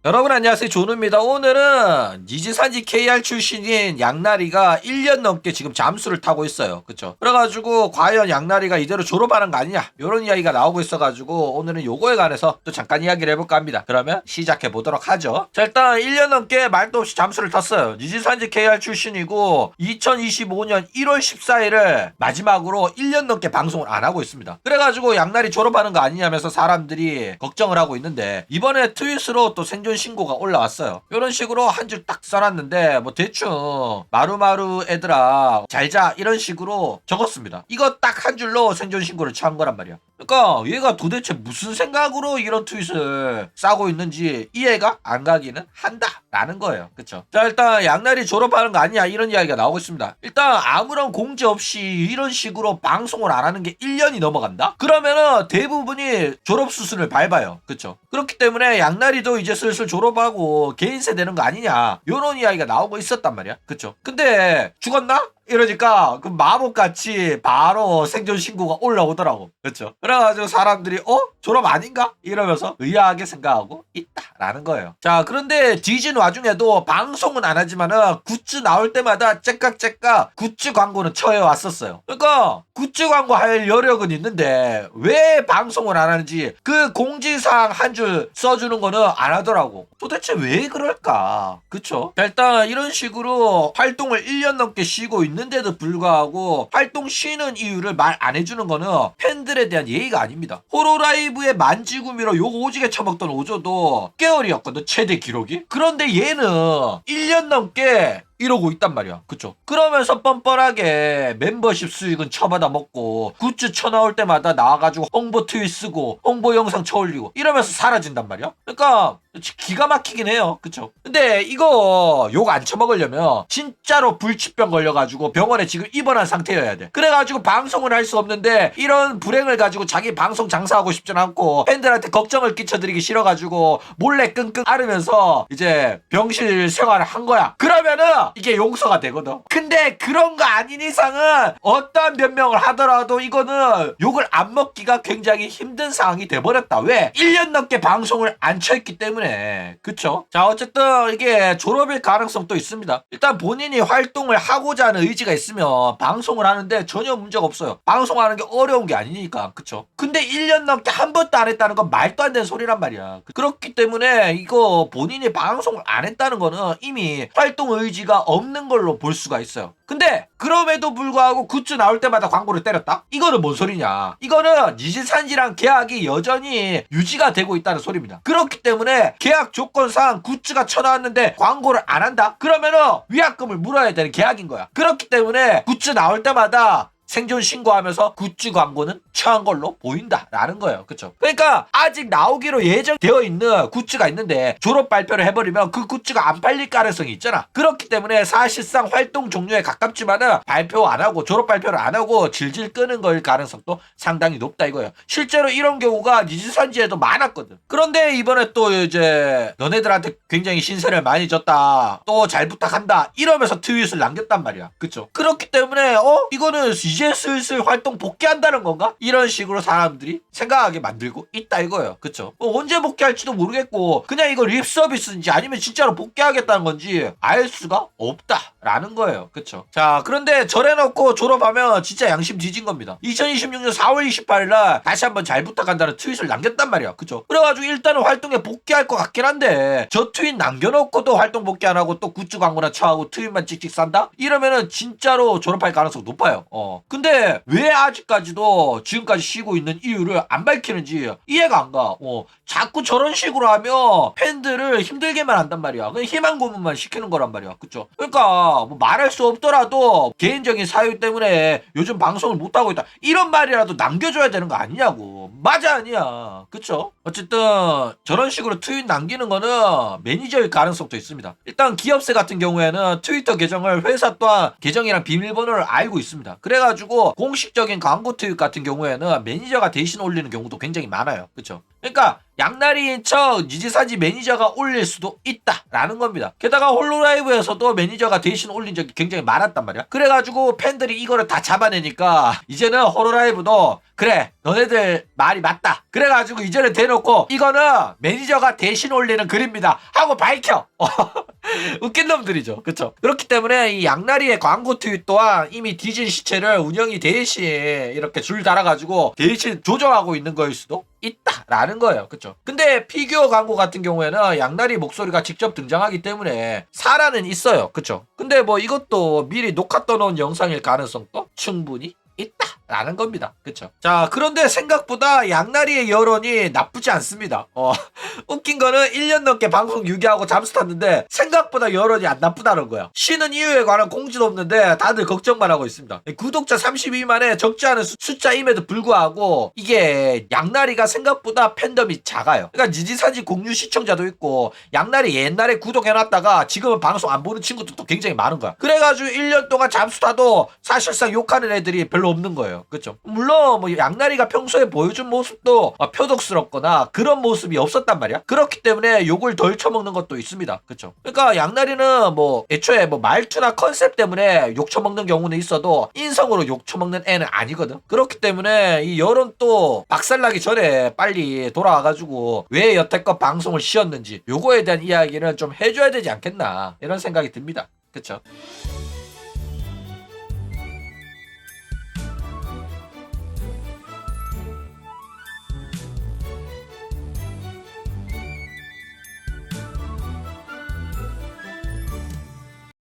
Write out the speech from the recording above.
여러분 안녕하세요, 조누입니다. 오늘은 니지산지 KR 출신인 양나리가 1년 넘게 지금 잠수를 타고 있어요. 그쵸? 그래가지고 과연 양나리가 이대로 졸업하는 거 아니냐, 요런 이야기가 나오고 있어가지고 오늘은 요거에 관해서 또 잠깐 이야기를 해볼까 합니다. 그러면 시작해 보도록 하죠. 자, 일단 1년 넘게 말도 없이 잠수를 탔어요. 니지산지 KR 출신이고 2025년 1월 14일을 마지막으로 1년 넘게 방송을 안 하고 있습니다. 그래가지고 양나리 졸업하는 거 아니냐면서 사람들이 걱정을 하고 있는데, 이번에 트윗으로 또 생존 신고가 올라왔어요. 이런 식으로 한 줄 딱 써놨는데 뭐 대충 마루마루 애들아 잘자 이런 식으로 적었습니다. 이거 딱 한 줄로 생존 신고를 취한 거란 말이야. 그러니까 얘가 도대체 무슨 생각으로 이런 트윗을 싸고 있는지 이해가 안 가기는 한다 라는 거예요. 그쵸? 자, 일단 양날이 졸업하는 거 아니야 이런 이야기가 나오고 있습니다. 일단 아무런 공지 없이 이런 식으로 방송을 안 하는 게 1년이 넘어간다? 그러면은 대부분이 졸업 수순을 밟아요. 그쵸? 그렇기 때문에 양날이도 이제 슬슬 졸업하고 개인세 되는 거 아니냐 요런 이야기가 나오고 있었단 말이야. 그쵸? 근데 죽었나? 이러니까 그 마법같이 바로 생존 신고가 올라오더라고. 그렇죠? 그래가지고 사람들이 졸업 아닌가? 이러면서 의아하게 생각하고 있다라는 거예요. 자, 그런데 뒤진 와중에도 방송은 안 하지만은 굿즈 나올 때마다 째깍째깍 굿즈 광고는 쳐해왔었어요. 그러니까 굿즈 광고 할 여력은 있는데 왜 방송을 안 하는지 그 공지사항 한 줄 써주는 거는 안 하더라고. 도대체 왜 그럴까? 그쵸? 자, 일단 이런 식으로 활동을 1년 넘게 쉬고 있는데도 불구하고 활동 쉬는 이유를 말 안 해주는 거는 팬들에 대한 예의가 아닙니다. 호로라이브의 만지구미로 욕 오지게 처먹던 오조도 개월이었거든, 최대 기록이. 그런데 얘는 1년 넘게 이러고 있단 말이야. 그쵸? 그러면서 뻔뻔하게 멤버십 수익은 쳐받아 먹고 굿즈 쳐나올 때마다 나와가지고 홍보 트윗 쓰고 홍보 영상 쳐올리고 이러면서 사라진단 말이야. 그러니까 기가 막히긴 해요. 그쵸? 근데 이거 욕 안 쳐먹으려면 진짜로 불치병 걸려가지고 병원에 지금 입원한 상태여야 돼. 그래가지고 방송을 할 수 없는데 이런 불행을 가지고 자기 방송 장사하고 싶진 않고 팬들한테 걱정을 끼쳐드리기 싫어가지고 몰래 끙끙 앓으면서 이제 병실 생활을 한 거야. 그러면은 이게 용서가 되거든. 근데 그런 거 아닌 이상은 어떠한 변명을 하더라도 이거는 욕을 안 먹기가 굉장히 힘든 상황이 돼버렸다. 왜? 1년 넘게 방송을 안 쳐있기 때문에. 그쵸? 자, 어쨌든 이게 졸업일 가능성도 있습니다. 일단 본인이 활동을 하고자 하는 의지가 있으면 방송을 하는데 전혀 문제가 없어요. 방송하는 게 어려운 게 아니니까. 그쵸? 근데 1년 넘게 한 번도 안 했다는 건 말도 안 되는 소리란 말이야. 그렇기 때문에 이거 본인이 방송을 안 했다는 거는 이미 활동 의지가 없는 걸로 볼 수가 있어요. 근데 그럼에도 불구하고 굿즈 나올 때마다 광고를 때렸다? 이거는 뭔 소리냐? 이거는 니지산지랑 계약이 여전히 유지가 되고 있다는 소리입니다. 그렇기 때문에 계약 조건상 굿즈가 쳐나왔는데 광고를 안 한다? 그러면은 위약금을 물어야 되는 계약인 거야. 그렇기 때문에 굿즈 나올 때마다 생존 신고하면서 굿즈 광고는 처한 걸로 보인다라는 거예요. 그쵸? 그러니까 아직 나오기로 예정되어 있는 굿즈가 있는데 졸업 발표를 해버리면 그 굿즈가 안 팔릴 가능성이 있잖아. 그렇기 때문에 사실상 활동 종료에 가깝지만은 발표 안 하고 졸업 발표를 안 하고 질질 끄는 걸 가능성도 상당히 높다 이거예요. 실제로 이런 경우가 니지산지에도 많았거든. 그런데 이번에 또 이제 너네들한테 굉장히 신세를 많이 졌다, 또 잘 부탁한다 이러면서 트윗을 남겼단 말이야. 그쵸? 그렇기 때문에 이거는 이제 슬슬 활동 복귀한다는 건가? 이런 식으로 사람들이 생각하게 만들고 있다 이거예요. 그쵸? 언제 복귀할지도 모르겠고 그냥 이거 립 서비스인지 아니면 진짜로 복귀하겠다는 건지 알 수가 없다라는 거예요. 그쵸? 자, 그런데 저래놓고 졸업하면 진짜 양심 뒤진 겁니다. 2026년 4월 28일날 다시 한번 잘 부탁한다는 트윗을 남겼단 말이야. 그쵸? 그래가지고 일단은 활동에 복귀할 것 같긴 한데 저 트윗 남겨놓고도 활동 복귀 안 하고 또 굿즈 광고나 쳐하고 트윗만 찍찍 싼다? 이러면은 진짜로 졸업할 가능성 높아요. 근데 왜 아직까지도 지금까지 쉬고 있는 이유를 안 밝히는지 이해가 안 가. 자꾸 저런 식으로 하면 팬들을 힘들게만 한단 말이야. 그냥 희망 고문만 시키는 거란 말이야. 그쵸? 그러니까 뭐 말할 수 없더라도 개인적인 사유 때문에 요즘 방송을 못하고 있다 이런 말이라도 남겨줘야 되는 거 아니냐고. 맞아 아니야. 그쵸? 어쨌든 저런 식으로 트윗 남기는 거는 매니저일 가능성도 있습니다. 일단 기업세 같은 경우에는 트위터 계정을 회사 또한 계정이랑 비밀번호를 알고 있습니다. 그래가지고 공식적인 광고 트윗 같은 경우에는 매니저가 대신 올리는 경우도 굉장히 많아요. 그쵸? 그러니까 양날이인 척 니지산지 매니저가 올릴 수도 있다라는 겁니다. 게다가 홀로라이브에서도 매니저가 대신 올린 적이 굉장히 많았단 말이야. 그래가지고 팬들이 이거를 다 잡아내니까 이제는 홀로라이브도 그래 너네들 말이 맞다. 그래가지고 이제는 대놓고 이거는 매니저가 대신 올리는 글입니다 하고 밝혀. 웃긴 놈들이죠. 그쵸? 그렇기 때문에 이 양날이의 광고 트윗 또한 이미 뒤진 시체를 운영이 대신 이렇게 줄 달아가지고 대신 조정하고 있는 거일 수도 있다라는 거예요. 그쵸? 근데 피규어 광고 같은 경우에는 양날이 목소리가 직접 등장하기 때문에 살아는 있어요. 그쵸? 근데 뭐 이것도 미리 녹화 떠놓은 영상일 가능성도 충분히 있다라는 겁니다. 그쵸? 자, 그런데 생각보다 양날이의 여론이 나쁘지 않습니다. 웃긴 거는 1년 넘게 방송 유기하고 잠수 탔는데 생각보다 여론이 안 나쁘다는 거야. 쉬는 이유에 관한 공지도 없는데 다들 걱정만 하고 있습니다. 구독자 32만에 적지 않은 숫자임에도 불구하고 이게 양날이가 생각보다 팬덤이 작아요. 그러니까 니지산지 공유 시청자도 있고 양날이 옛날에 구독해놨다가 지금은 방송 안 보는 친구들도 굉장히 많은 거야. 그래가지고 1년 동안 잠수 타도 사실상 욕하는 애들이 별로 없는 거예요. 그쵸? 물론 뭐 양날이가 평소에 보여준 모습도 표독스럽거나 그런 모습이 없었단 말이야. 그렇기 때문에 욕을 덜 처먹는 것도 있습니다. 그쵸? 그러니까 양날이는 뭐 애초에 뭐 말투나 컨셉 때문에 욕 처먹는 경우는 있어도 인성으로 욕 처먹는 애는 아니거든. 그렇기 때문에 이 여론 또 박살나기 전에 빨리 돌아와가지고 왜 여태껏 방송을 쉬었는지 요거에 대한 이야기는 좀 해줘야 되지 않겠나 이런 생각이 듭니다. 그쵸?